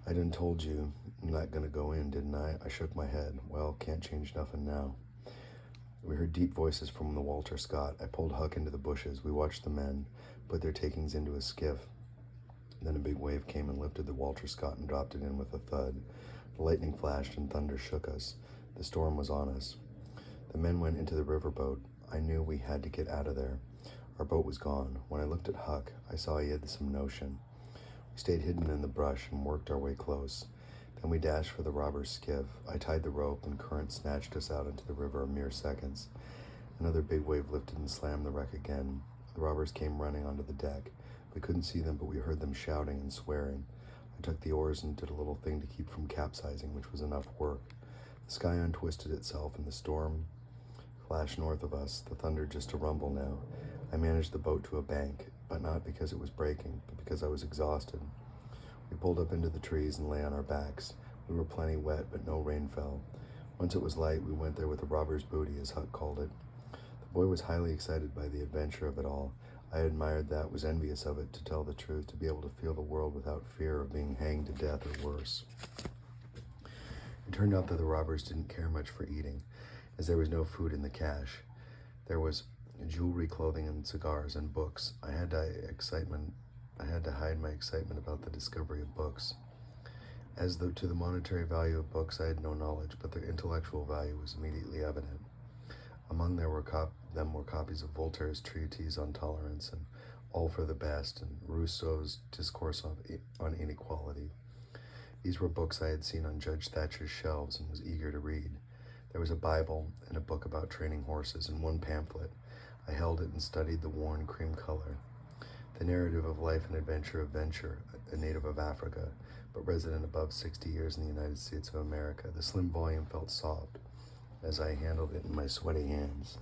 I done told you I'm not gonna go in, didn't I? I shook my head. Well, can't change nothing now. We heard deep voices from the Walter Scott. I pulled Huck into the bushes. We watched the men put their takings into a skiff. Then a big wave came and lifted the Walter Scott and dropped it in with a thud. The lightning flashed and thunder shook us. The storm was on us. The men went into the riverboat. I knew we had to get out of there. Our boat was gone. When I looked at Huck, I saw he had some notion. We stayed hidden in the brush and worked our way close. Then we dashed for the robber's skiff. I tied the rope, and current snatched us out into the river in mere seconds. Another big wave lifted and slammed the wreck again. The robbers came running onto the deck. We couldn't see them, but we heard them shouting and swearing. I took the oars and did a little thing to keep from capsizing, which was enough work. The sky untwisted itself, and the storm flashed north of us, the thunder just a rumble now. I managed the boat to a bank, but not because it was breaking, but because I was exhausted. We pulled up into the trees and lay on our backs. We were plenty wet, but no rain fell. Once it was light, we went there with the robber's booty, as Huck called it. The boy was highly excited by the adventure of it all. I admired that, was envious of it, to tell the truth, to be able to feel the world without fear of being hanged to death or worse. It turned out that the robbers didn't care much for eating, as there was no food in the cache. There was jewelry, clothing, and cigars, and books. I had to hide my excitement about the discovery of books. As though to the monetary value of books, I had no knowledge, but their intellectual value was immediately evident. Among them were copies of Voltaire's treatise on tolerance and All for the Best, and Rousseau's Discourse on Inequality. These were books I had seen on Judge Thatcher's shelves and was eager to read. There was a Bible and a book about training horses and one pamphlet. I held it and studied the worn cream color. The narrative of life and adventure of Venture, a native of Africa, but resident above 60 years in the United States of America. The slim volume felt soft as I handled it in my sweaty hands.